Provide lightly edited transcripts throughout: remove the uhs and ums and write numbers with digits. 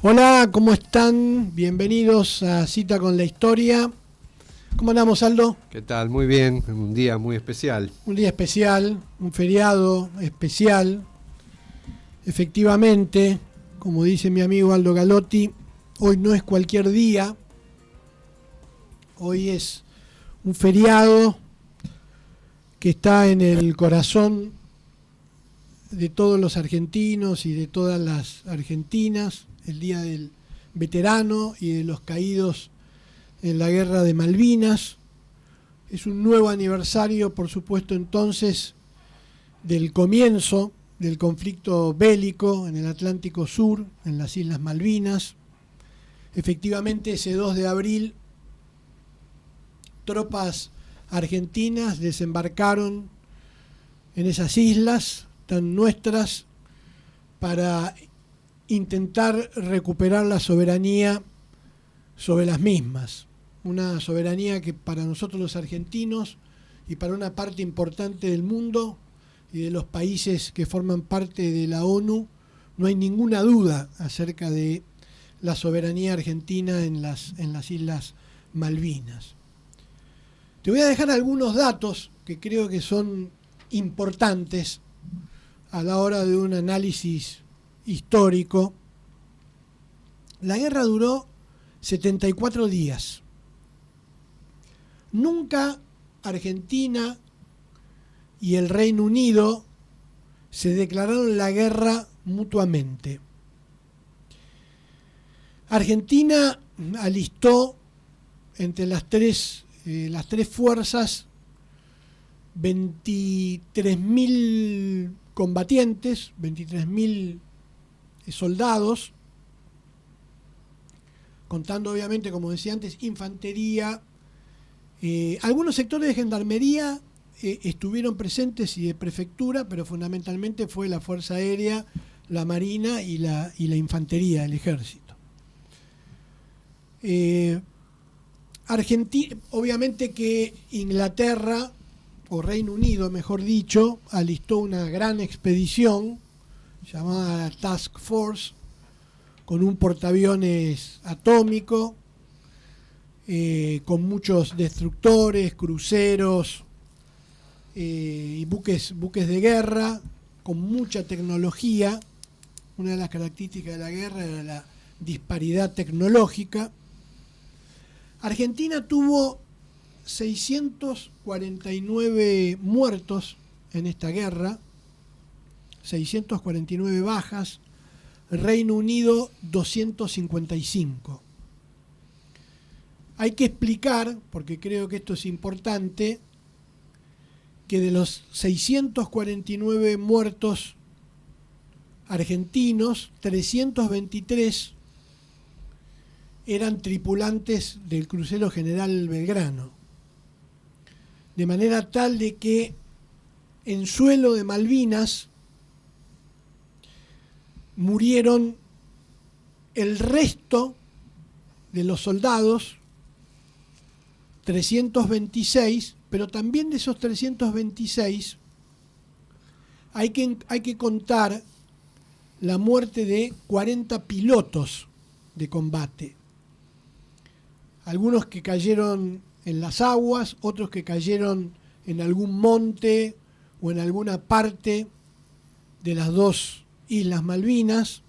Hola, ¿cómo están? Bienvenidos a Cita con la Historia. ¿Cómo andamos, Aldo? ¿Qué tal? Muy bien, un día muy especial. Un día especial, un feriado especial. Efectivamente, como dice mi amigo Aldo Galotti, hoy no es cualquier día. Hoy es un feriado que está en el corazón de todos los argentinos y de todas las argentinas, el Día del Veterano y de los caídos en la Guerra de Malvinas. Es un nuevo aniversario, por supuesto, entonces, del comienzo del conflicto bélico en el Atlántico Sur, en las Islas Malvinas. Efectivamente, ese 2 de abril, tropas argentinas desembarcaron en esas islas tan nuestras para intentar recuperar la soberanía sobre las mismas. Una soberanía que para nosotros los argentinos y para una parte importante del mundo y de los países que forman parte de la ONU, no hay ninguna duda acerca de la soberanía argentina en las Islas Malvinas. Te voy a dejar algunos datos que creo que son importantes a la hora de un análisis histórico. La guerra duró 74 días. Nunca Argentina y el Reino Unido se declararon la guerra mutuamente. Argentina alistó entre las tres fuerzas 23.000 combatientes, 23.000 soldados, contando obviamente, como decía antes, infantería. Algunos sectores de gendarmería estuvieron presentes y de prefectura, pero fundamentalmente fue la Fuerza Aérea, la Marina y la infantería, el ejército. Argentina, obviamente que Inglaterra, o Reino Unido mejor dicho, alistó una gran expedición llamada Task Force, con un portaaviones atómico, con muchos destructores, cruceros y buques de guerra, con mucha tecnología. Una de las características de la guerra era la disparidad tecnológica. Argentina tuvo 649 muertos en esta guerra, 649 bajas, Reino Unido 255. Hay que explicar, porque creo que esto es importante, que de los 649 muertos argentinos, 323 eran tripulantes del crucero General Belgrano. De manera tal de que en suelo de Malvinas murieron el resto de los soldados, 326, pero también de esos 326 hay que contar la muerte de 40 pilotos de combate. Algunos que cayeron en las aguas, otros que cayeron en algún monte o en alguna parte de las dos Islas Malvinas,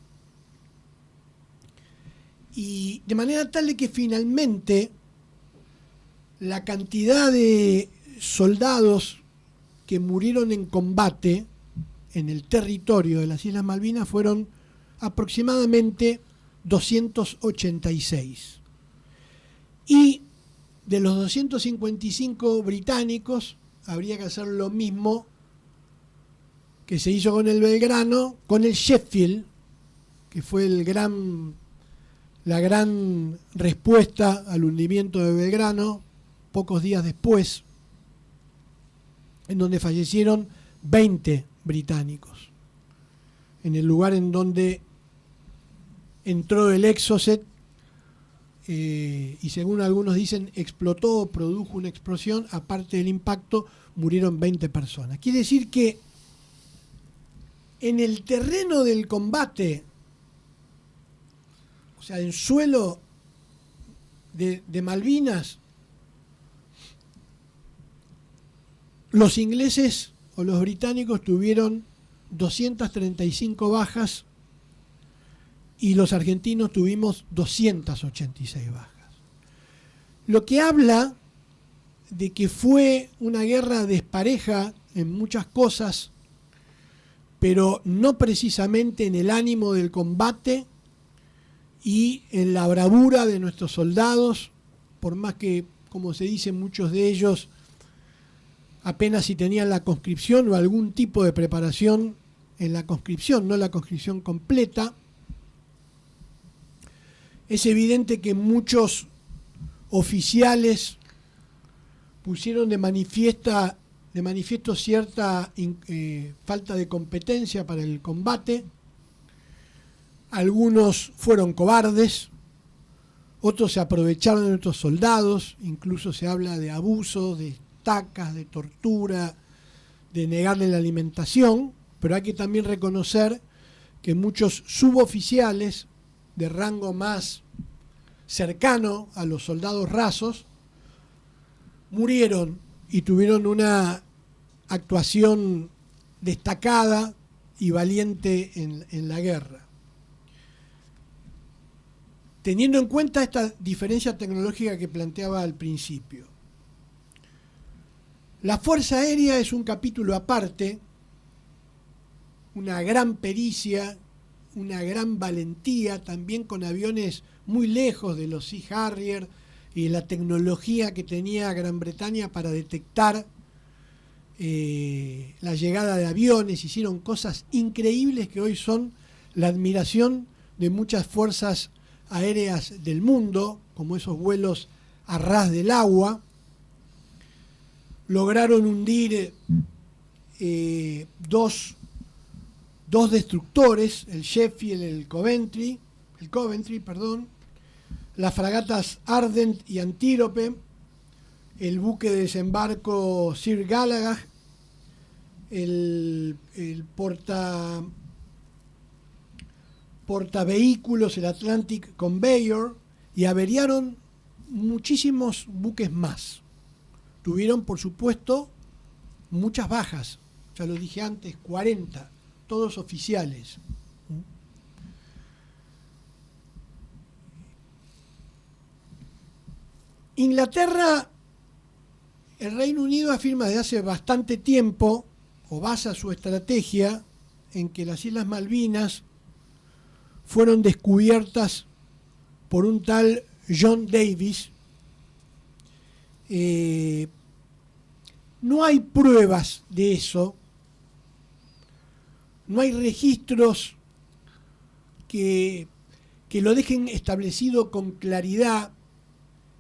y de manera tal de que finalmente la cantidad de soldados que murieron en combate en el territorio de las Islas Malvinas fueron aproximadamente 286. Y de los 255 británicos, habría que hacer lo mismo que se hizo con el Belgrano, con el Sheffield, que fue la gran respuesta al hundimiento de Belgrano, pocos días después, en donde fallecieron 20 británicos. En el lugar en donde entró el Exocet, y según algunos dicen explotó o produjo una explosión, aparte del impacto murieron 20 personas. Quiere decir que en el terreno del combate o sea, en suelo de Malvinas, los ingleses o los británicos tuvieron 235 bajas y los argentinos tuvimos 286 bajas. Lo que habla de que fue una guerra despareja en muchas cosas, pero no precisamente en el ánimo del combate y en la bravura de nuestros soldados, por más que, como se dice, muchos de ellos apenas si tenían la conscripción o algún tipo de preparación en la conscripción, no la conscripción completa. Es evidente que muchos oficiales pusieron de manifiesto cierta falta de competencia para el combate. Algunos fueron cobardes, otros se aprovecharon de nuestros soldados, incluso se habla de abuso, de estacas, de tortura, de negarle la alimentación, pero hay que también reconocer que muchos suboficiales de rango más cercano a los soldados rasos murieron y tuvieron una actuación destacada y valiente en la guerra. Teniendo en cuenta esta diferencia tecnológica que planteaba al principio, la Fuerza Aérea es un capítulo aparte, una gran pericia, una gran valentía, también con aviones muy lejos de los Sea Harrier y la tecnología que tenía Gran Bretaña para detectar la llegada de aviones. Hicieron cosas increíbles que hoy son la admiración de muchas fuerzas aéreas del mundo, como esos vuelos a ras del agua. Lograron hundir dos destructores, el Sheffield, el Coventry, las fragatas Ardent y Antílope, el buque de desembarco Sir Galahad, el portavehículos, el Atlantic Conveyor, y averiaron muchísimos buques más. Tuvieron, por supuesto, muchas bajas, ya lo dije antes, 40, todos oficiales. Inglaterra, el Reino Unido afirma desde hace bastante tiempo, o basa su estrategia en que las Islas Malvinas fueron descubiertas por un tal John Davis. No hay pruebas de eso, no hay registros que lo dejen establecido con claridad.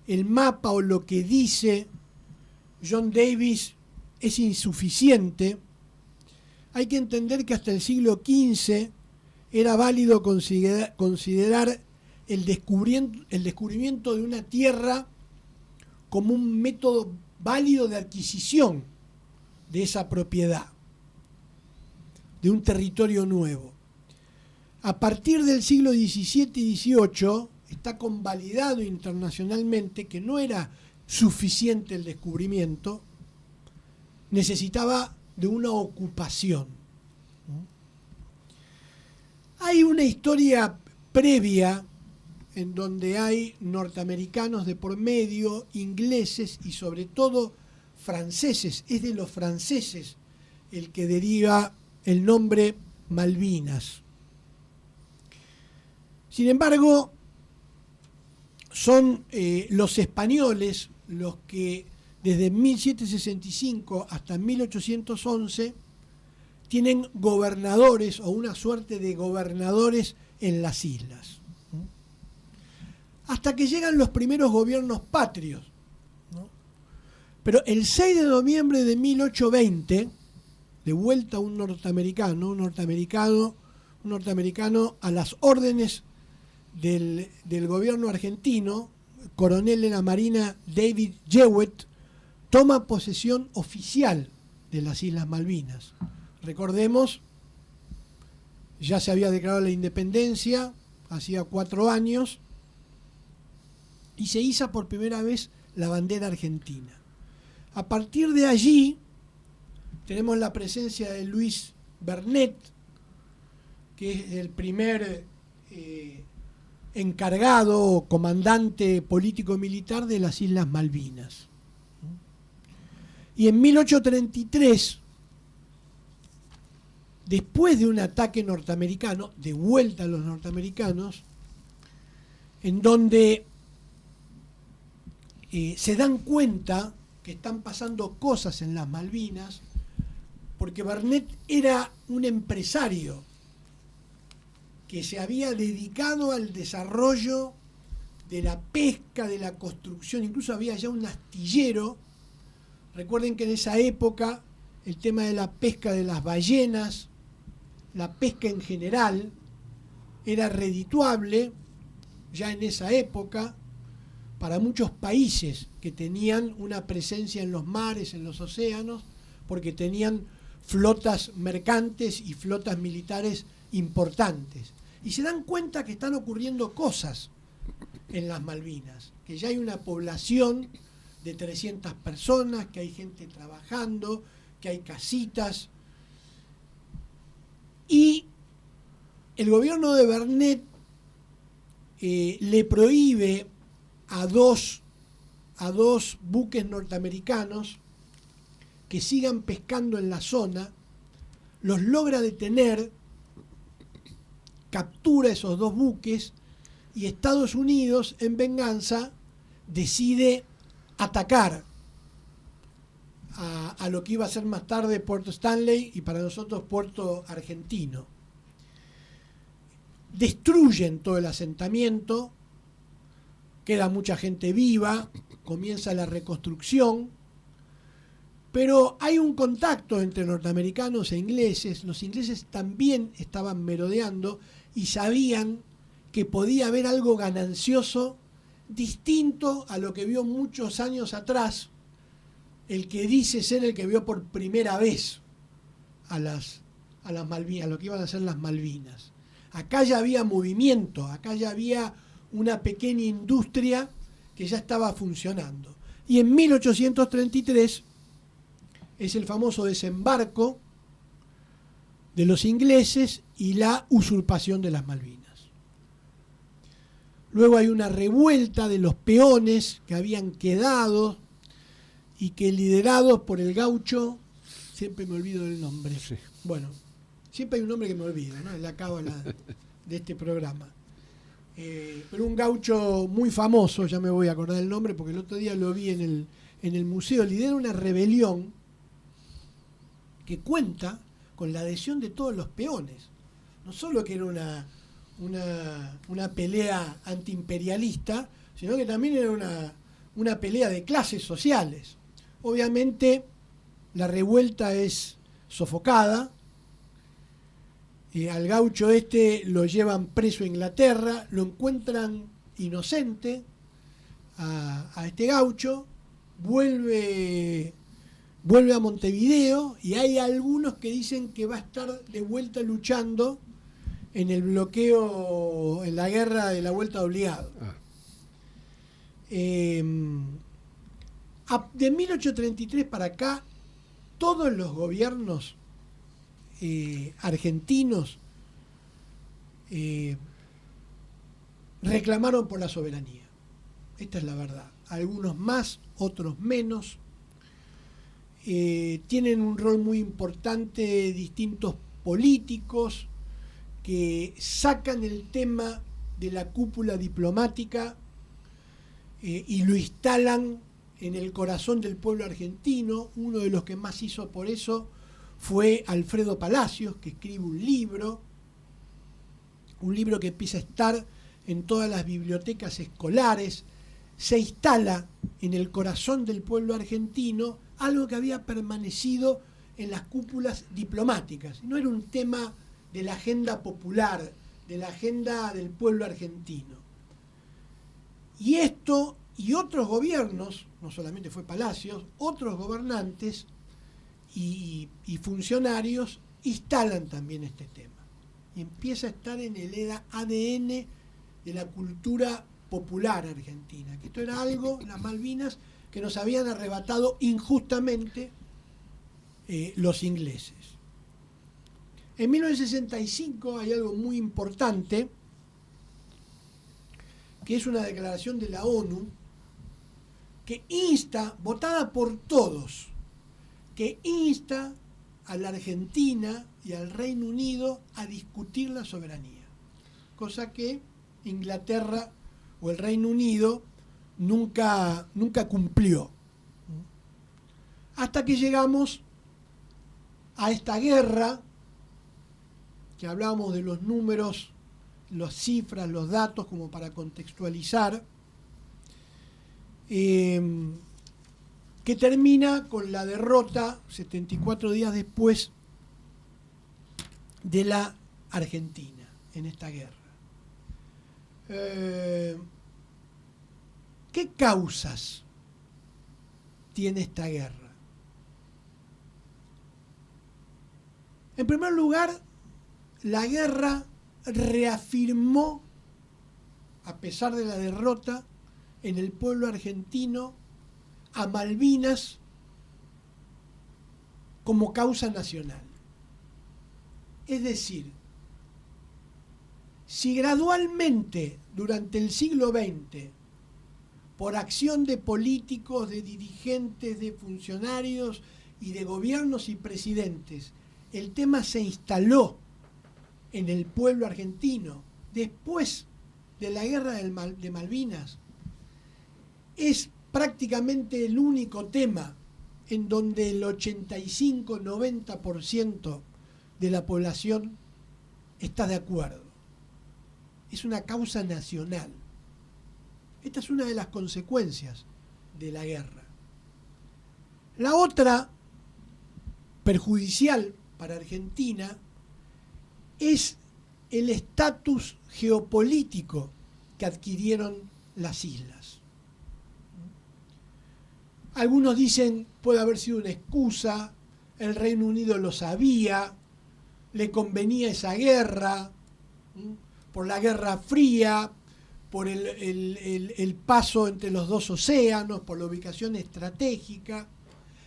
El mapa o lo que dice John Davis es insuficiente. Hay que entender que hasta el siglo XV era válido considerar el descubrimiento de una tierra como un método válido de adquisición de esa propiedad, de un territorio nuevo. A partir del siglo XVII y XVIII está convalidado internacionalmente que no era suficiente el descubrimiento, necesitaba de una ocupación. Hay una historia previa en donde hay norteamericanos de por medio, ingleses y sobre todo franceses. Es de los franceses el que deriva el nombre Malvinas. Sin embargo, son los españoles los que desde 1765 hasta 1811 tienen gobernadores o una suerte de gobernadores en las islas. Hasta que llegan los primeros gobiernos patrios, ¿no? Pero el 6 de noviembre de 1820, de vuelta un norteamericano a las órdenes del gobierno argentino, coronel de la Marina David Jewett, toma posesión oficial de las Islas Malvinas. Recordemos, ya se había declarado la independencia, hacía 4 años, y se iza por primera vez la bandera argentina. A partir de allí tenemos la presencia de Luis Bernet, que es el primer encargado o comandante político-militar de las Islas Malvinas. Y en 1833, después de un ataque norteamericano, de vuelta a los norteamericanos, en donde se dan cuenta que están pasando cosas en las Malvinas, porque Bernet era un empresario que se había dedicado al desarrollo de la pesca, de la construcción, incluso había ya un astillero. Recuerden que en esa época el tema de la pesca de las ballenas, la pesca en general, era redituable ya en esa época para muchos países que tenían una presencia en los mares, en los océanos, porque tenían flotas mercantes y flotas militares importantes. Y se dan cuenta que están ocurriendo cosas en las Malvinas, que ya hay una población de 300 personas, que hay gente trabajando, que hay casitas. Y el gobierno de Bernet le prohíbe a dos buques norteamericanos que sigan pescando en la zona, los logra detener, captura esos 2 buques y Estados Unidos, en venganza, decide atacar a lo que iba a ser más tarde Puerto Stanley y para nosotros Puerto Argentino. Destruyen todo el asentamiento, queda mucha gente viva, comienza la reconstrucción, pero hay un contacto entre norteamericanos e ingleses. Los ingleses también estaban merodeando y sabían que podía haber algo ganancioso distinto a lo que vio muchos años atrás el que dice ser el que vio por primera vez a las Malvinas, a lo que iban a ser las Malvinas. Acá ya había movimiento, acá ya había una pequeña industria que ya estaba funcionando. Y en 1833 es el famoso desembarco de los ingleses y la usurpación de las Malvinas. Luego hay una revuelta de los peones que habían quedado y que, liderados por el gaucho, siempre me olvido del nombre. Sí. Bueno, siempre hay un nombre que me olvido, ¿no? Es la cábala de este programa. Pero un gaucho muy famoso, ya me voy a acordar el nombre porque el otro día lo vi en el museo, lidera una rebelión que cuenta con la adhesión de todos los peones. No solo que era una pelea antiimperialista, sino que también era una pelea de clases sociales. Obviamente la revuelta es sofocada, al gaucho lo llevan preso a Inglaterra, lo encuentran inocente a este gaucho, vuelve a Montevideo y hay algunos que dicen que va a estar de vuelta luchando en el bloqueo, en la guerra de la vuelta de obligado. De 1833 para acá, todos los gobiernos argentinos reclamaron por la soberanía. Esta es la verdad. Algunos más, otros menos. Tienen un rol muy importante distintos políticos que sacan el tema de la cúpula diplomática y lo instalan en el corazón del pueblo argentino. Uno de los que más hizo por eso fue Alfredo Palacios, que escribe un libro que empieza a estar en todas las bibliotecas escolares, se instala en el corazón del pueblo argentino algo que había permanecido en las cúpulas diplomáticas. No era un tema de la agenda popular, de la agenda del pueblo argentino. Y esto y otros gobiernos, no solamente fue Palacios, otros gobernantes y funcionarios instalan también este tema. Y empieza a estar en el ADN de la cultura popular argentina, que esto era algo, las Malvinas, que nos habían arrebatado injustamente los ingleses. En 1965 hay algo muy importante, que es una declaración de la ONU, que insta, votada por todos, que insta a la Argentina y al Reino Unido a discutir la soberanía, cosa que Inglaterra o el Reino Unido nunca cumplió. Hasta que llegamos a esta guerra, que hablábamos de los números, las cifras, los datos, como para contextualizar, que termina con la derrota 74 días después de la Argentina en esta guerra. ¿Qué causas tiene esta guerra? En primer lugar, la guerra reafirmó, a pesar de la derrota, en el pueblo argentino a Malvinas como causa nacional. Es decir, si gradualmente durante el siglo XX, por acción de políticos, de dirigentes, de funcionarios y de gobiernos y presidentes, el tema se instaló en el pueblo argentino después de la guerra de Malvinas, es prácticamente el único tema en donde el 85-90% de la población está de acuerdo. Es una causa nacional. Esta es una de las consecuencias de la guerra. La otra, perjudicial para Argentina, es el estatus geopolítico que adquirieron las islas. Algunos dicen puede haber sido una excusa, el Reino Unido lo sabía, le convenía esa guerra, por la Guerra Fría, por el paso entre los dos océanos, por la ubicación estratégica.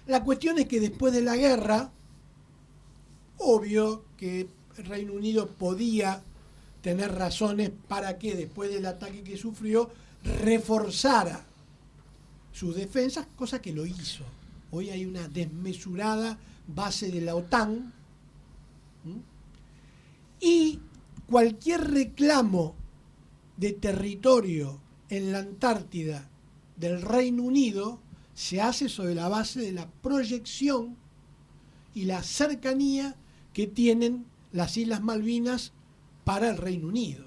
La cuestión es que después de la guerra, obvio que el Reino Unido podía tener razones para que después del ataque que sufrió reforzara sus defensas, cosa que lo hizo. Hoy hay una desmesurada base de la OTAN y cualquier reclamo de territorio en la Antártida del Reino Unido se hace sobre la base de la proyección y la cercanía que tienen las Islas Malvinas para el Reino Unido.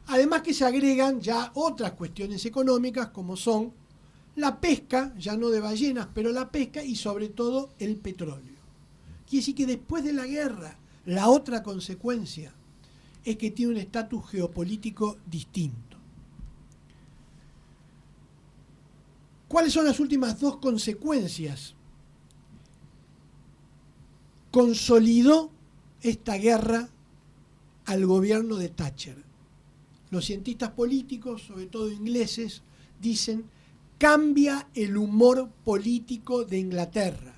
Además que se agregan ya otras cuestiones económicas como son la pesca, ya no de ballenas, pero la pesca y sobre todo el petróleo. Quiere decir que después de la guerra, la otra consecuencia es que tiene un estatus geopolítico distinto. ¿Cuáles son las últimas dos consecuencias? Consolidó esta guerra al gobierno de Thatcher. Los cientistas políticos, sobre todo ingleses, dicen cambia el humor político de Inglaterra.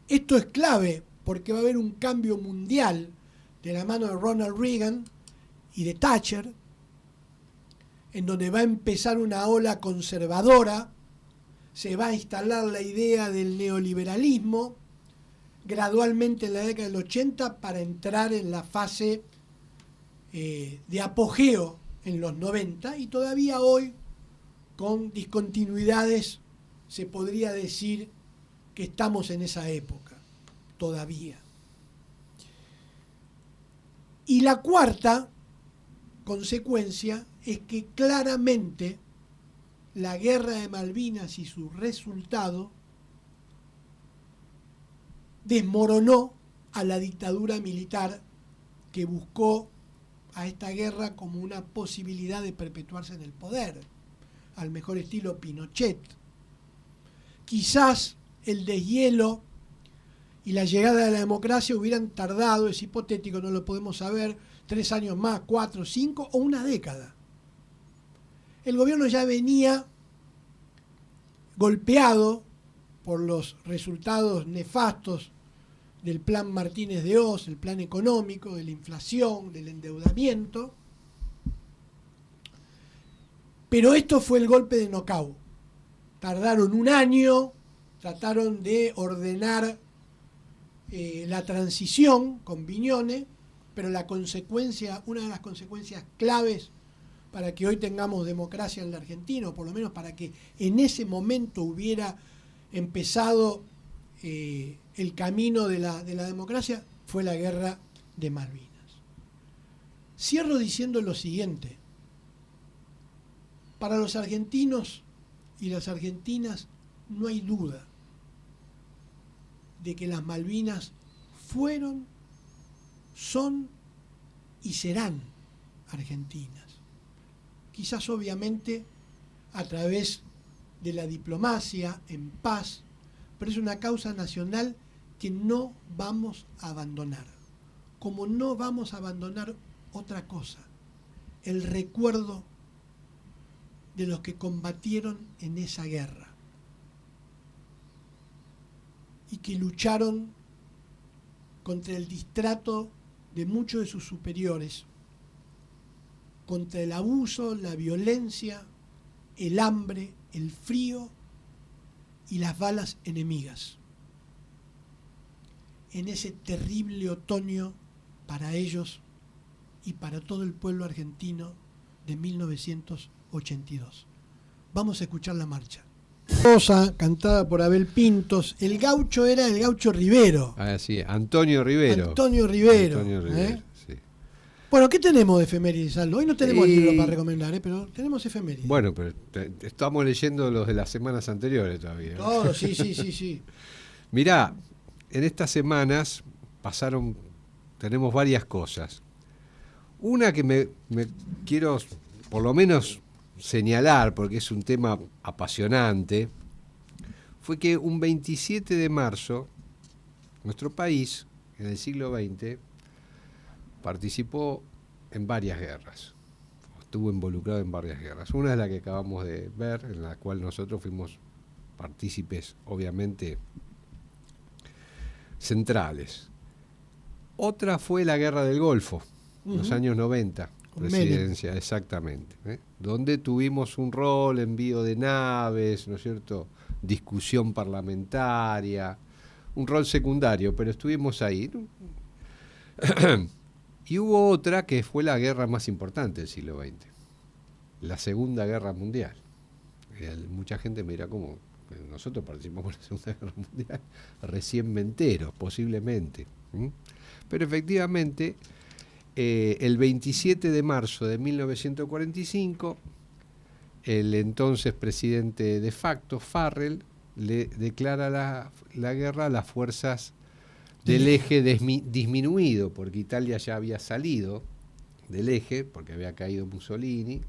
Esto es clave porque va a haber un cambio mundial de la mano de Ronald Reagan y de Thatcher, en donde va a empezar una ola conservadora, se va a instalar la idea del neoliberalismo, gradualmente en la década del 80 para entrar en la fase de apogeo en los 90 y todavía hoy con discontinuidades se podría decir que estamos en esa época, todavía. Y la cuarta consecuencia es que claramente la guerra de Malvinas y su resultado desmoronó a la dictadura militar que buscó a esta guerra como una posibilidad de perpetuarse en el poder, al mejor estilo Pinochet. Quizás el deshielo y la llegada de la democracia hubieran tardado, es hipotético, no lo podemos saber, 3 años más, 4, 5 o una década. El gobierno ya venía golpeado por los resultados nefastos del plan Martínez de Oz, el plan económico, de la inflación, del endeudamiento. Pero esto fue el golpe de nocaut. Tardaron un año, trataron de ordenar la transición con Viñones, pero la consecuencia, una de las consecuencias claves para que hoy tengamos democracia en la Argentina, o por lo menos para que en ese momento hubiera empezado el camino de la democracia, fue la guerra de Malvinas. Cierro diciendo lo siguiente: para los argentinos y las argentinas no hay duda de que las Malvinas fueron, son y serán argentinas. Quizás obviamente a través de la diplomacia, en paz, pero es una causa nacional que no vamos a abandonar. Como no vamos a abandonar otra cosa, el recuerdo de los que combatieron en esa guerra y que lucharon contra el distrato de muchos de sus superiores, contra el abuso, la violencia, el hambre, el frío y las balas enemigas. En ese terrible otoño para ellos y para todo el pueblo argentino de 1982. Vamos a escuchar la marcha. Rosa, cantada por Abel Pintos. El gaucho era el gaucho Rivero. Ah, sí, Antonio Rivero. Antonio Rivero. Antonio Rivero, sí. Bueno, ¿qué tenemos de efemérides, Aldo? Hoy no tenemos libro para recomendar, pero tenemos efemérides. Bueno, pero estamos leyendo los de las semanas anteriores todavía. Todo, sí. Mirá, en estas semanas tenemos varias cosas. Una que me quiero por lo menos señalar, porque es un tema apasionante, fue que un 27 de marzo, nuestro país, en el siglo XX, participó en varias guerras, estuvo involucrado en varias guerras. Una es la que acabamos de ver, en la cual nosotros fuimos partícipes, obviamente, centrales. Otra fue la Guerra del Golfo, los años 90, presidencia, Menem. Exactamente, donde tuvimos un rol, envío de naves, ¿no es cierto?, discusión parlamentaria, un rol secundario, pero estuvimos ahí. Y hubo otra que fue la guerra más importante del siglo XX, la Segunda Guerra Mundial. Mucha gente me dirá, ¿cómo? Nosotros participamos en la Segunda Guerra Mundial, recién menteros, posiblemente. Pero efectivamente, el 27 de marzo de 1945, el entonces presidente de facto, Farrell, le declara la guerra a las fuerzas del eje disminuido, porque Italia ya había salido del eje, porque había caído Mussolini,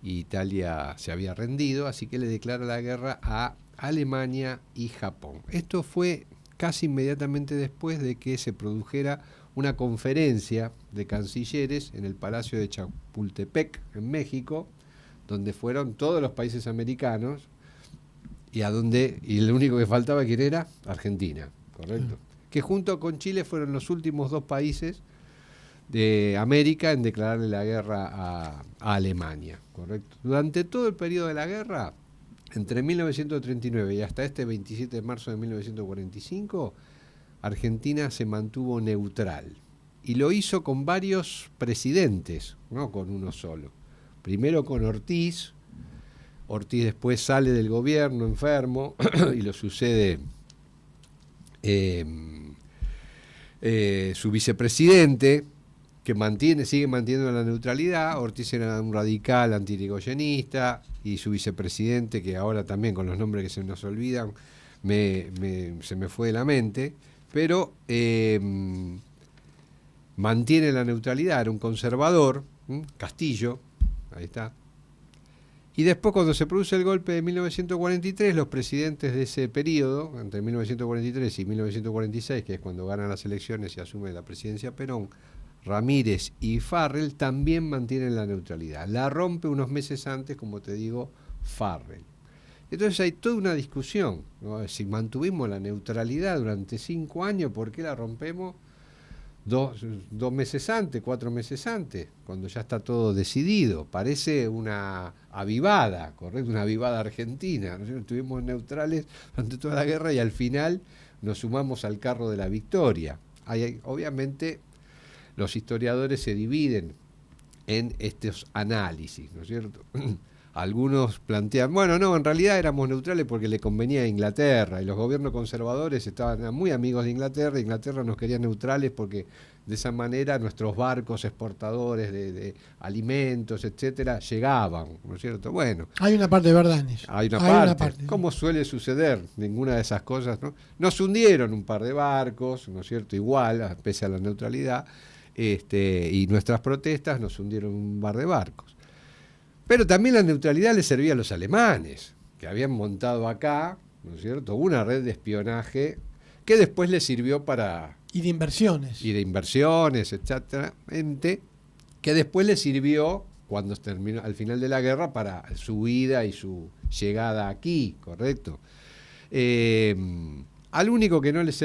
y Italia se había rendido, así que le declara la guerra a Alemania y Japón. Esto fue casi inmediatamente después de que se produjera una conferencia de cancilleres en el Palacio de Chapultepec, en México, donde fueron todos los países americanos y el único que faltaba, ¿quién era? Argentina, ¿correcto? Que junto con Chile fueron los últimos 2 países de América en declararle la guerra a Alemania, ¿correcto? Durante todo el periodo de la guerra, entre 1939 y hasta este 27 de marzo de 1945, Argentina se mantuvo neutral. Y lo hizo con varios presidentes, no con uno solo. Primero con Ortiz. Ortiz después sale del gobierno enfermo y lo sucede su vicepresidente, que sigue manteniendo la neutralidad. Ortiz era un radical antirigoyenista, y su vicepresidente, que ahora también con los nombres que se nos olvidan, se me fue de la mente, pero mantiene la neutralidad, era un conservador, Castillo, ahí está, Y después, cuando se produce el golpe de 1943, los presidentes de ese periodo, entre 1943 y 1946, que es cuando ganan las elecciones y asume la presidencia Perón, Ramírez y Farrell también mantienen la neutralidad. La rompe unos meses antes, como te digo, Farrell. Entonces hay toda una discusión, ¿no? Si mantuvimos la neutralidad durante 5 años, ¿por qué la rompemos 2 meses antes, 4 meses antes, cuando ya está todo decidido? Parece una avivada, ¿correcto? Una avivada argentina, ¿no? Estuvimos neutrales durante toda la guerra y al final nos sumamos al carro de la victoria. Obviamente los historiadores se dividen en estos análisis, ¿no es cierto? Algunos plantean, bueno, no, en realidad éramos neutrales porque le convenía a Inglaterra y los gobiernos conservadores estaban muy amigos de Inglaterra, y Inglaterra nos quería neutrales porque de esa manera nuestros barcos exportadores de alimentos, etcétera, llegaban, ¿no es cierto? Bueno, hay una parte de verdad en eso. Hay una parte. Como suele suceder, ninguna de esas cosas, ¿no? Nos hundieron un par de barcos, ¿no es cierto? Igual, pese a la neutralidad, y nuestras protestas nos hundieron un par de barcos. Pero también la neutralidad le servía a los alemanes, que habían montado acá, ¿no es cierto?, una red de espionaje que después les sirvió para... Y de inversiones. Y de inversiones, etcétera, que después les sirvió, cuando terminó, al final de la guerra, para su huida y su llegada aquí, ¿correcto? Al único que no les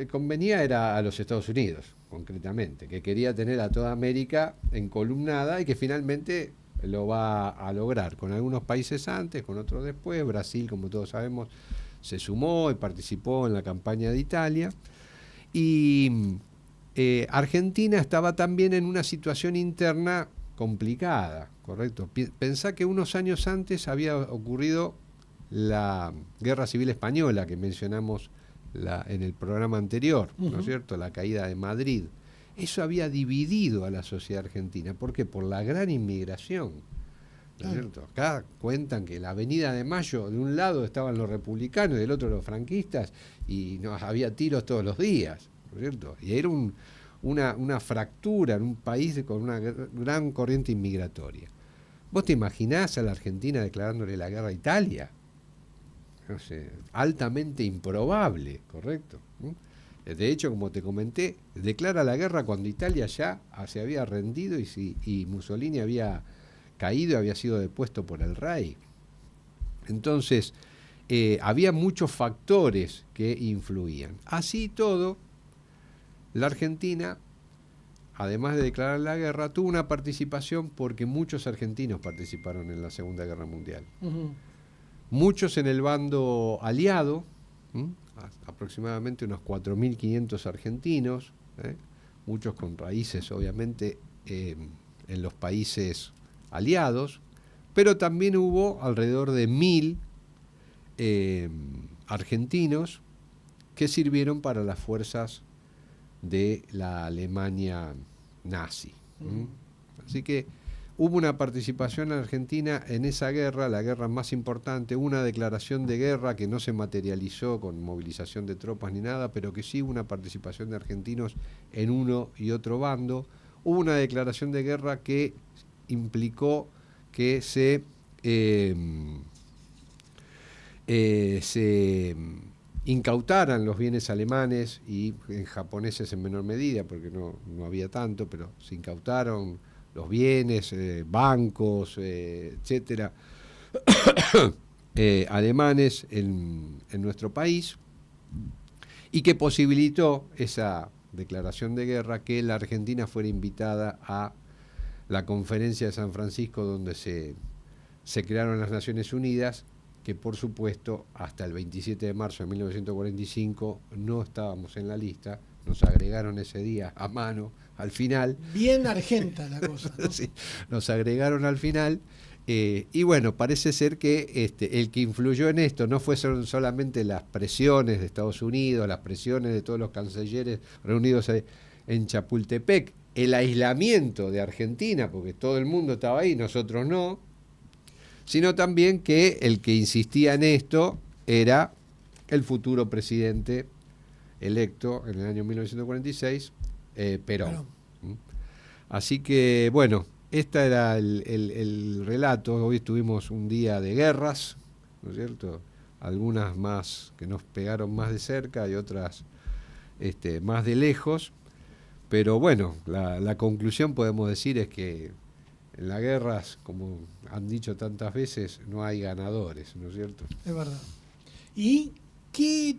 convenía era a los Estados Unidos, concretamente, que quería tener a toda América encolumnada y que finalmente lo va a lograr, con algunos países antes, con otros después. Brasil, como todos sabemos, se sumó y participó en la campaña de Italia. Y Argentina estaba también en una situación interna complicada, ¿correcto? Pensá que unos años antes había ocurrido la Guerra Civil Española, que mencionamos en el programa anterior, ¿no es cierto? La caída de Madrid. Eso había dividido a la sociedad argentina. ¿Por qué? Por la gran inmigración, ¿no es cierto? Acá cuentan que la Avenida de Mayo, de un lado estaban los republicanos y del otro los franquistas, y había tiros todos los días, ¿no es cierto? Y era una fractura en un país con una gran corriente inmigratoria. ¿Vos te imaginás a la Argentina declarándole la guerra a Italia? No sé, altamente improbable, ¿correcto? De hecho, como te comenté, declara la guerra cuando Italia ya se había rendido y Mussolini había caído y había sido depuesto por el rey. Entonces, había muchos factores que influían. Así todo, la Argentina, además de declarar la guerra, tuvo una participación porque muchos argentinos participaron en la Segunda Guerra Mundial. Muchos en el bando aliado, aproximadamente unos 4.500 argentinos, muchos con raíces obviamente en los países aliados, pero también hubo alrededor de 1.000 argentinos que sirvieron para las fuerzas de la Alemania nazi. Así que hubo una participación argentina en esa guerra, la guerra más importante, una declaración de guerra que no se materializó con movilización de tropas ni nada, pero que sí hubo una participación de argentinos en uno y otro bando. Hubo una declaración de guerra que implicó que se incautaran los bienes alemanes y japoneses en menor medida, porque no había tanto, pero se incautaron los bienes, bancos, etcétera, alemanes en nuestro país, y que posibilitó esa declaración de guerra, que la Argentina fuera invitada a la conferencia de San Francisco, donde se crearon las Naciones Unidas, que por supuesto hasta el 27 de marzo de 1945 no estábamos en la lista, nos agregaron ese día a mano al final. Bien argenta la cosa, ¿no? Sí, nos agregaron al final, y bueno, parece ser que el que influyó en esto no fueron solamente las presiones de Estados Unidos, las presiones de todos los cancilleres reunidos en Chapultepec, el aislamiento de Argentina, porque todo el mundo estaba ahí, nosotros no, sino también que el que insistía en esto era el futuro presidente electo en el año 1946, Perón. Así que, bueno, este era el relato. Hoy tuvimos un día de guerras, ¿no es cierto? Algunas más que nos pegaron más de cerca y otras más de lejos. Pero bueno, la conclusión podemos decir es que en las guerras, como han dicho tantas veces, no hay ganadores, ¿no es cierto? Es verdad. ¿Y qué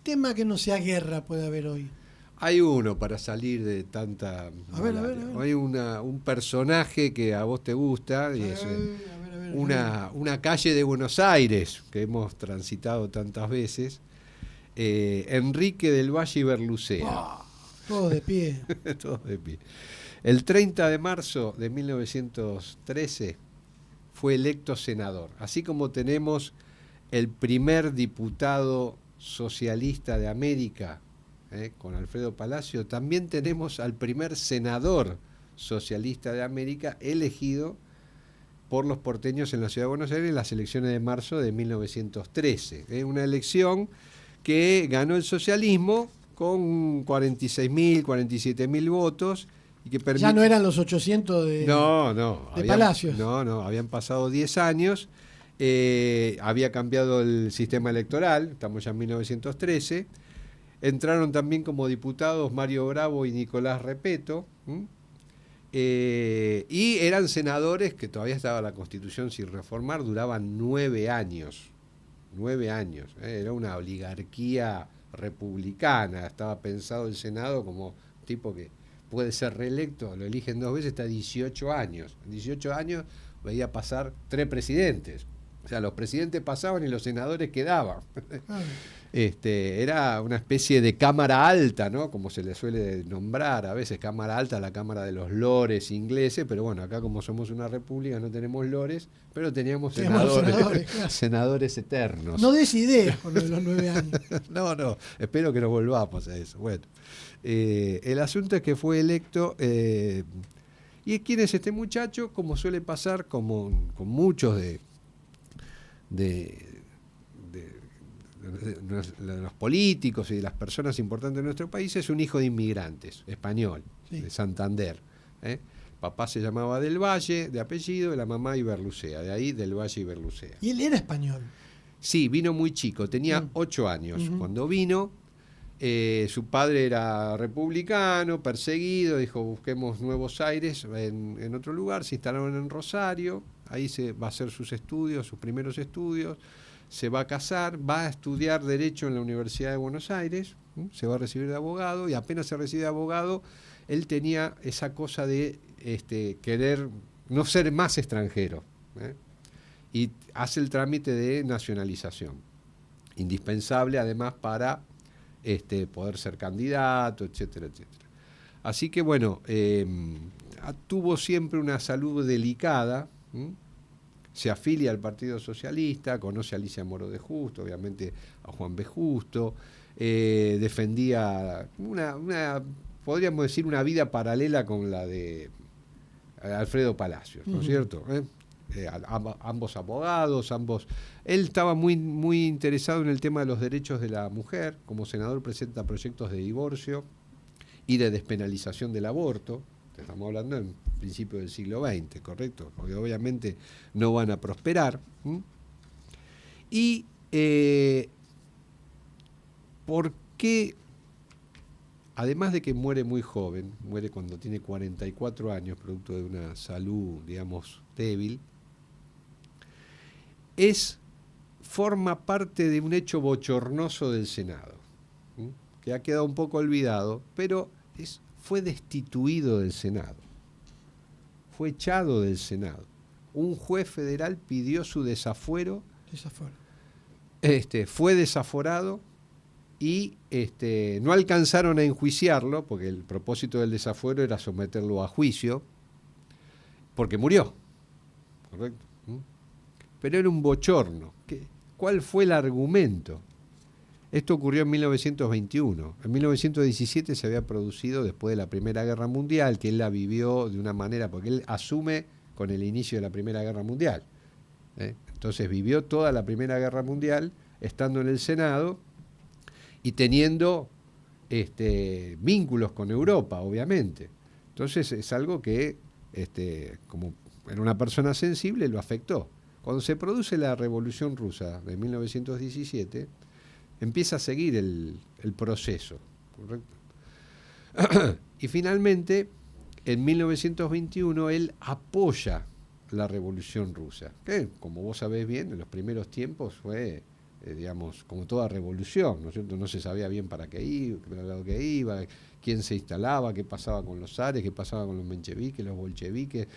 tema que no sea guerra puede haber hoy? Hay uno para salir de tanta malaria. A ver. Hay un personaje que a vos te gusta, y es una calle de Buenos Aires que hemos transitado tantas veces, Enrique del Valle y Berlucea. ¡Oh! Todo de pie. Todo de pie. El 30 de marzo de 1913 fue electo senador. Así como tenemos el primer diputado socialista de América, con Alfredo Palacio, también tenemos al primer senador socialista de América elegido por los porteños en la Ciudad de Buenos Aires en las elecciones de marzo de 1913. Una elección que ganó el socialismo con 46.000, 47.000 votos. Y que ya no eran los 800 de Palacios. No, habían pasado 10 años, había cambiado el sistema electoral, estamos ya en 1913, entraron también como diputados Mario Bravo y Nicolás Repetto, y eran senadores que todavía estaba la Constitución sin reformar, duraban 9 años, era una oligarquía republicana, estaba pensado el Senado como tipo que puede ser reelecto, lo eligen 2 veces, está 18 años. En 18 años veía pasar 3 presidentes. O sea, los presidentes pasaban y los senadores quedaban. Era una especie de cámara alta, ¿no? Como se le suele nombrar a veces, cámara alta, la cámara de los lores ingleses, pero bueno, acá como somos una república no tenemos lores, pero teníamos senadores, claro. Senadores eternos. No des ideas con lo de los 9 años. No, espero que nos volvamos a eso. Bueno, el asunto es que fue electo. ¿Y quién es este muchacho? Como suele pasar con muchos de los políticos y de las personas importantes de nuestro país, es un hijo de inmigrantes, español, sí, de Santander. Papá se llamaba Del Valle, de apellido, y la mamá Iberlucea, de ahí Del Valle Iberlucea. ¿Y él era español? Sí, vino muy chico, tenía 8 años cuando vino. Su padre era republicano, perseguido, dijo busquemos nuevos aires en otro lugar, se instalaron en Rosario, ahí se va a hacer sus primeros estudios, se va a casar, va a estudiar Derecho en la Universidad de Buenos Aires, se va a recibir de abogado, y apenas se recibe de abogado, él tenía esa cosa de querer no ser más extranjero, y hace el trámite de nacionalización, indispensable además para poder ser candidato, etcétera, etcétera. Así que bueno, tuvo siempre una salud delicada, se afilia al Partido Socialista, conoce a Alicia Moro de Justo, obviamente a Juan B. Justo, defendía podríamos decir, una vida paralela con la de Alfredo Palacios, ¿no es cierto? Ambos abogados, Él estaba muy, muy interesado en el tema de los derechos de la mujer. Como senador presenta proyectos de divorcio y de despenalización del aborto. Estamos hablando en principio del siglo XX, ¿correcto? Porque obviamente no van a prosperar. Y ¿por qué? Además de que muere muy joven, muere cuando tiene 44 años, producto de una salud, digamos, débil, forma parte de un hecho bochornoso del Senado, que ha quedado un poco olvidado, pero fue destituido del Senado, fue echado del Senado. Un juez federal pidió su desafuero, fue desaforado y no alcanzaron a enjuiciarlo, porque el propósito del desafuero era someterlo a juicio, porque murió, ¿correcto? Pero era un bochorno. ¿Cuál fue el argumento? Esto ocurrió en 1921. En 1917 se había producido, después de la Primera Guerra Mundial, que él la vivió de una manera, porque él asume con el inicio de la Primera Guerra Mundial. Entonces vivió toda la Primera Guerra Mundial, estando en el Senado y teniendo vínculos con Europa, obviamente. Entonces es algo que como era una persona sensible, lo afectó. Cuando se produce la Revolución Rusa de 1917, empieza a seguir el proceso, ¿correcto? Y finalmente, en 1921, él apoya la Revolución Rusa, que, como vos sabés bien, en los primeros tiempos fue, digamos, como toda revolución, ¿no es cierto? No se sabía bien para qué iba, quién se instalaba, qué pasaba con los zares, qué pasaba con los mencheviques, los bolcheviques,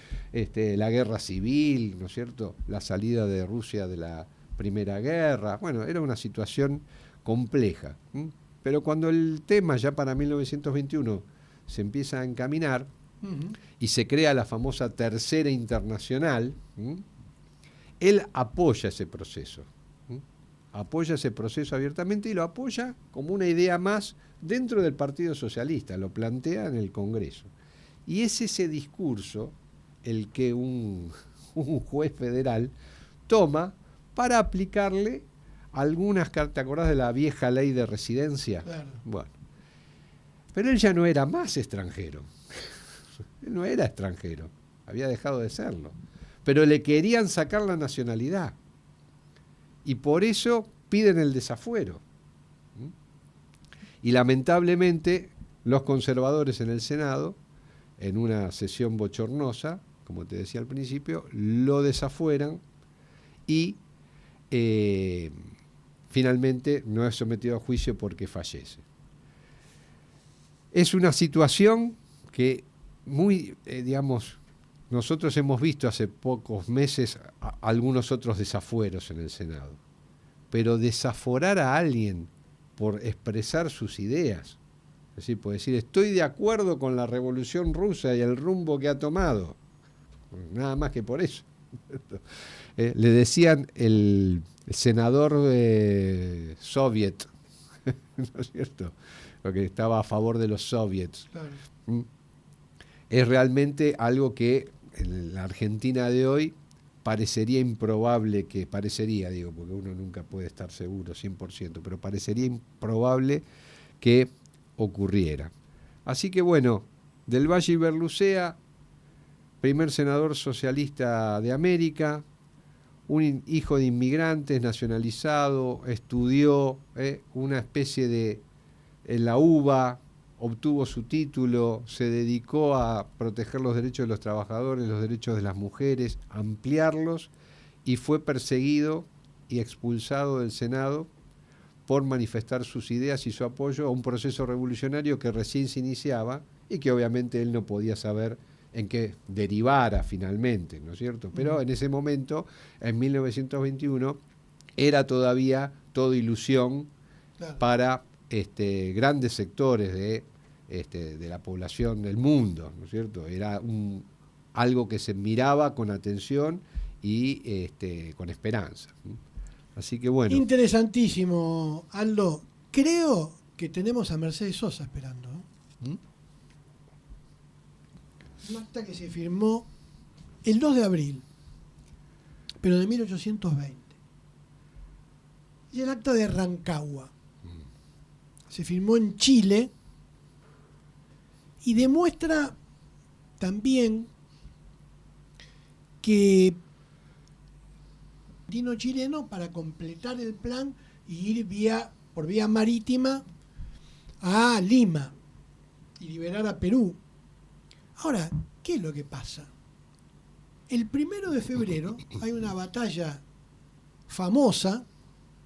la guerra civil, ¿no es cierto? La salida de Rusia de la Primera Guerra. Bueno, era una situación compleja. Pero cuando el tema ya para 1921 se empieza a encaminar y se crea la famosa Tercera Internacional, él apoya ese proceso. Apoya ese proceso abiertamente y lo apoya como una idea más dentro del Partido Socialista, lo plantea en el Congreso. Y es ese discurso el que un juez federal toma para aplicarle algunas cartas. ¿Te acordás de la vieja ley de residencia? Claro. Bueno, pero él ya no era más extranjero. Él no era extranjero, había dejado de serlo. Pero le querían sacar la nacionalidad. Y por eso piden el desafuero. Y lamentablemente los conservadores en el Senado, en una sesión bochornosa, como te decía al principio, lo desafueran y finalmente no es sometido a juicio porque fallece. Es una situación que digamos, nosotros hemos visto hace pocos meses algunos otros desafueros en el Senado, pero desaforar a alguien por expresar sus ideas, es decir, por decir estoy de acuerdo con la Revolución Rusa y el rumbo que ha tomado, nada más que por eso. Le decían el senador soviet, ¿no es cierto? Porque estaba a favor de los soviets. Claro. Es realmente algo que en la Argentina de hoy parecería improbable porque uno nunca puede estar seguro 100%, pero parecería improbable que ocurriera. Así que bueno, Del Valle y Berlucea, primer senador socialista de América, un hijo de inmigrantes, nacionalizado, estudió una especie de en la UBA, obtuvo su título, se dedicó a proteger los derechos de los trabajadores, los derechos de las mujeres, ampliarlos, y fue perseguido y expulsado del Senado por manifestar sus ideas y su apoyo a un proceso revolucionario que recién se iniciaba y que obviamente él no podía saber en qué derivara finalmente, ¿no es cierto? Pero en ese momento, en 1921, era todavía todo ilusión, claro, para grandes sectores de la población del mundo, ¿no es cierto? Era algo que se miraba con atención y con esperanza. Así que bueno. Interesantísimo, Aldo. Creo que tenemos a Mercedes Sosa esperando. Un acta que se firmó el 2 de abril, pero de 1820. Y el acta de Rancagua. Se firmó en Chile y demuestra también que chileno para completar el plan y ir por vía marítima a Lima y liberar a Perú. Ahora, ¿qué es lo que pasa? El 1 de febrero hay una batalla famosa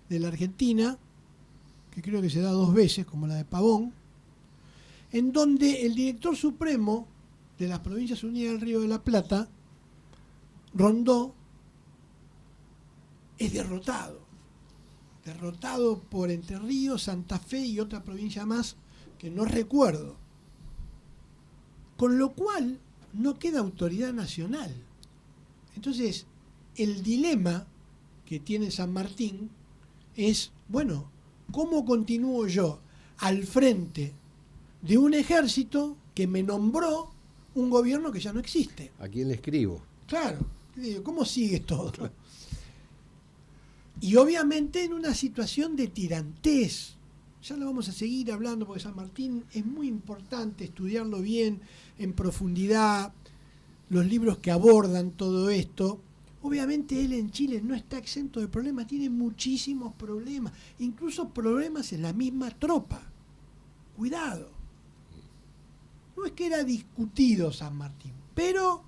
de la Argentina, que creo que se da 2 veces, como la de Pavón, en donde el director supremo de las Provincias Unidas del Río de la Plata, Rondó, es derrotado por Entre Ríos, Santa Fe y otra provincia más que no recuerdo. Con lo cual no queda autoridad nacional. Entonces, el dilema que tiene San Martín es, bueno, ¿cómo continúo yo al frente de un ejército que me nombró un gobierno que ya no existe? ¿A quién le escribo? Claro, ¿cómo sigue todo? Y obviamente en una situación de tirantez. Ya lo vamos a seguir hablando porque San Martín es muy importante estudiarlo bien, en profundidad. los libros que abordan todo esto. Obviamente él en Chile no está exento de problemas, tiene muchísimos problemas, incluso problemas en la misma tropa. Cuidado. No es que era discutido San Martín, pero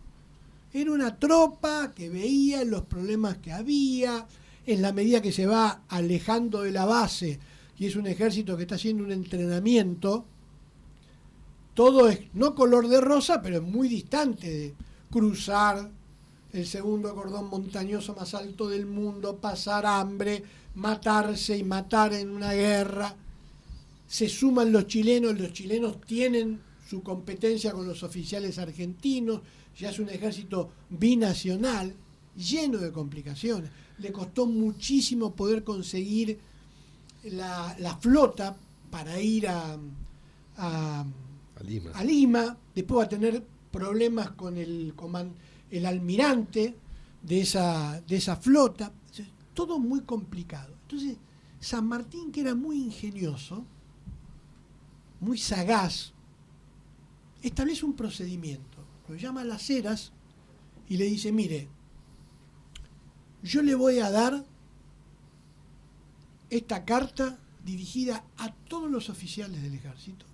era una tropa que veía los problemas que había, en la medida que se va alejando de la base, y es un ejército que está haciendo un entrenamiento, todo es no color de rosa, pero es muy distante de cruzar el segundo cordón montañoso más alto del mundo, pasar hambre, matarse y matar en una guerra. Se suman los chilenos tienen su competencia con los oficiales argentinos, ya es un ejército binacional, lleno de complicaciones. Le costó muchísimo poder conseguir la flota para ir a Lima. Después va a tener problemas con el almirante de esa flota. Todo muy complicado. Entonces, San Martín, que era muy ingenioso, muy sagaz, establece un procedimiento. Lo llama a Las Heras y le dice, mire, yo le voy a dar esta carta dirigida a todos los oficiales del ejército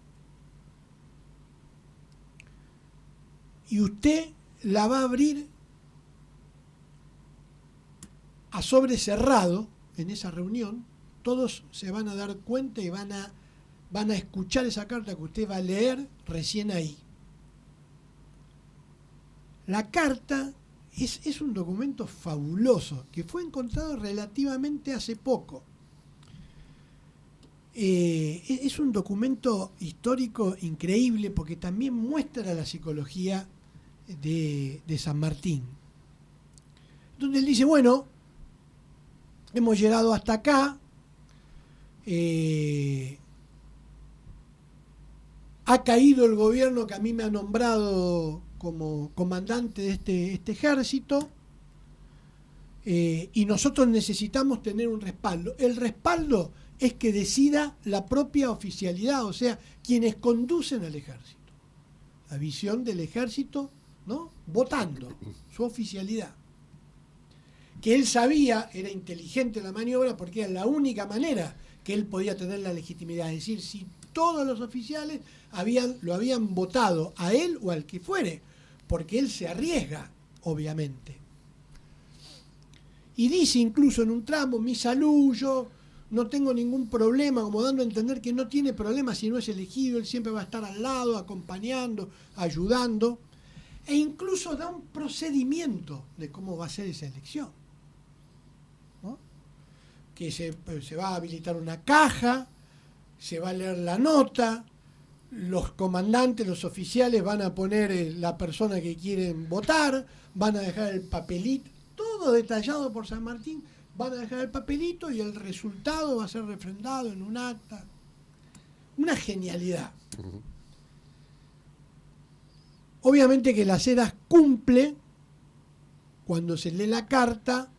y usted la va a abrir a sobre cerrado en esa reunión. Todos se van a dar cuenta y van a escuchar esa carta que usted va a leer recién ahí. La carta es un documento fabuloso que fue encontrado relativamente hace poco. Es un documento histórico increíble porque también muestra la psicología de San Martín. Donde él dice, bueno, hemos llegado hasta acá, ha caído el gobierno que a mí me ha nombrado como comandante de este ejército, y nosotros necesitamos tener un respaldo. El respaldo es que decida la propia oficialidad, o sea, quienes conducen al ejército. La visión del ejército, ¿no? Votando su oficialidad. Que él sabía, era inteligente la maniobra, porque era la única manera que él podía tener la legitimidad. Es decir, si todos los oficiales lo habían votado a él o al que fuere, porque él se arriesga, obviamente. Y dice incluso en un tramo, mi salud, yo no tengo ningún problema, como dando a entender que no tiene problema si no es elegido, él siempre va a estar al lado, acompañando, ayudando, e incluso da un procedimiento de cómo va a ser esa elección, ¿no? Que se va a habilitar una caja, se va a leer la nota, los comandantes, los oficiales van a poner la persona que quieren votar, van a dejar el papelito, todo detallado por San Martín, van a dejar el papelito y el resultado va a ser refrendado en un acta. Una genialidad. Obviamente que Las Heras cumple cuando se lee la carta.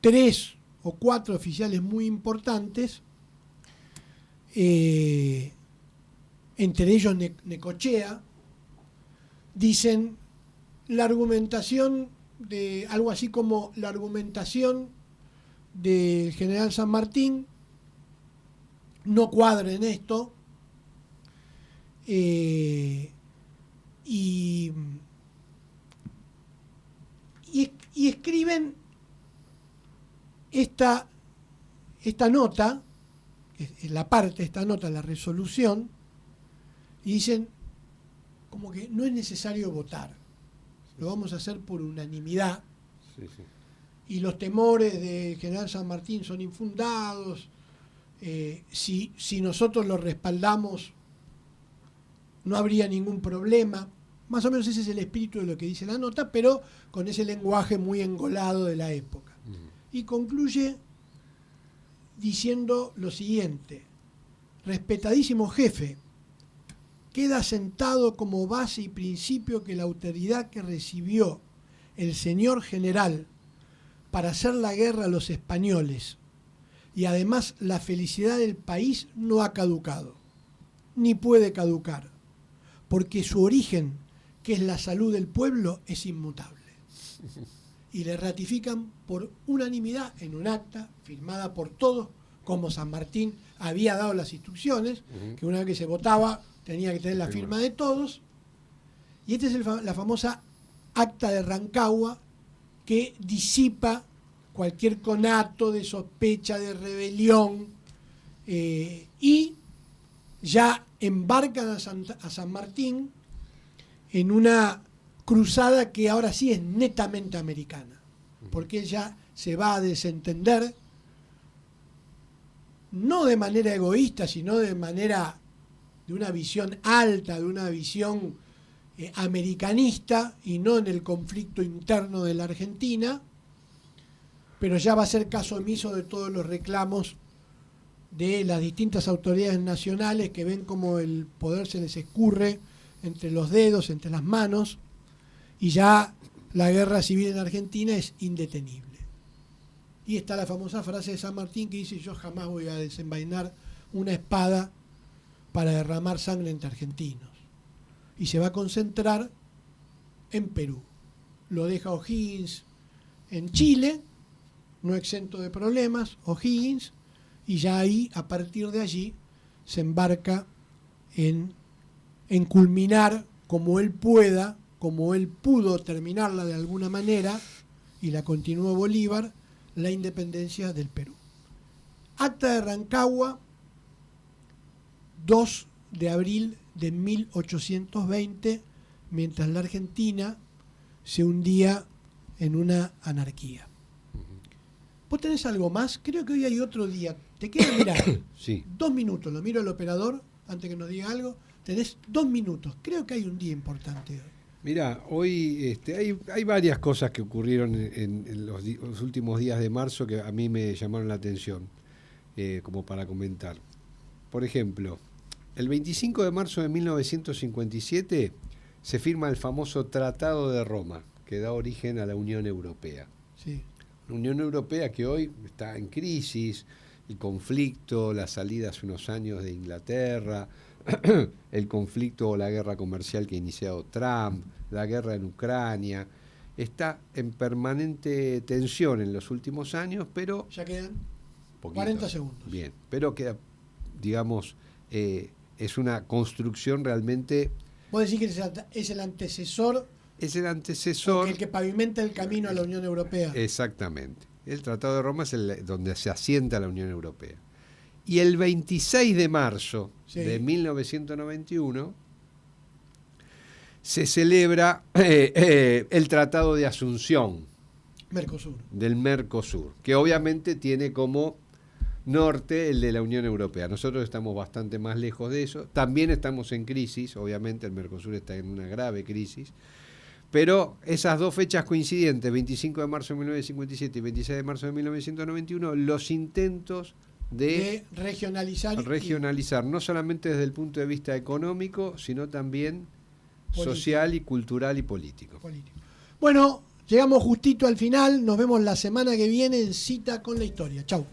3 o 4 oficiales muy importantes, entre ellos Necochea, dicen la argumentación de algo así como la argumentación del general San Martín no cuadra en esto, y escriben esta nota, es la parte de esta nota, la resolución, y dicen como que no es necesario votar, lo vamos a hacer por unanimidad. Sí, sí. Y los temores del general San Martín son infundados. Si nosotros lo respaldamos, no habría ningún problema. Más o menos ese es el espíritu de lo que dice la nota, pero con ese lenguaje muy engolado de la época. Y concluye diciendo lo siguiente: respetadísimo jefe, queda sentado como base y principio que la autoridad que recibió el señor general para hacer la guerra a los españoles y además la felicidad del país no ha caducado, ni puede caducar, porque su origen, que es la salud del pueblo, es inmutable. Y le ratifican por unanimidad en un acta firmada por todos, como San Martín había dado las instrucciones, que una vez que se votaba tenía que tener la firma de todos. Y esta es la famosa acta de Rancagua, que disipa cualquier conato de sospecha de rebelión, y ya embarcan a San Martín en una cruzada que ahora sí es netamente americana, porque él ya se va a desentender, no de manera egoísta, sino de una visión alta, de una visión americanista, y no en el conflicto interno de la Argentina, pero ya va a ser caso omiso de todos los reclamos de las distintas autoridades nacionales, que ven como el poder se les escurre entre los dedos, entre las manos, y ya la guerra civil en Argentina es indetenible. Y está la famosa frase de San Martín que dice: yo jamás voy a desenvainar una espada para derramar sangre entre argentinos. Y se va a concentrar en Perú. Lo deja O'Higgins en Chile, no exento de problemas, O'Higgins, y ya ahí, a partir de allí, se embarca en culminar como él pueda, como él pudo terminarla de alguna manera, y la continuó Bolívar, la independencia del Perú. Acta de Rancagua, 2 de abril de 1820, mientras la Argentina se hundía en una anarquía. ¿Vos tenés algo más? Creo que hoy hay otro día. Te queda, mirá, sí. 2 minutos. Lo miro al operador antes que nos diga algo. Tenés 2 minutos. Creo que hay un día importante hoy. Mirá, hoy hay varias cosas que ocurrieron en los últimos días de marzo que a mí me llamaron la atención, como para comentar. Por ejemplo, el 25 de marzo de 1957 se firma el famoso Tratado de Roma, que da origen a la Unión Europea. Sí. La Unión Europea que hoy está en crisis, el conflicto, la salida hace unos años de Inglaterra, el conflicto o la guerra comercial que ha iniciado Trump, la guerra en Ucrania, está en permanente tensión en los últimos años, pero... Ya quedan poquito, 40 segundos. Bien, pero queda, digamos, es una construcción realmente... Vos decís que es el antecesor... Es el antecesor... El que pavimenta el camino a la Unión Europea. Exactamente. El Tratado de Roma es donde se asienta la Unión Europea. Y el 26 de marzo de 1991 se celebra el Tratado de Asunción del Mercosur, que obviamente tiene como norte el de la Unión Europea. Nosotros estamos bastante más lejos de eso. También estamos en crisis, obviamente el Mercosur está en una grave crisis. Pero esas dos fechas coincidentes, 25 de marzo de 1957 y 26 de marzo de 1991, los intentos de regionalizar, no solamente desde el punto de vista económico, sino también social y cultural y político. Bueno, llegamos justito al final, nos vemos la semana que viene en Cita con la Historia. Chau.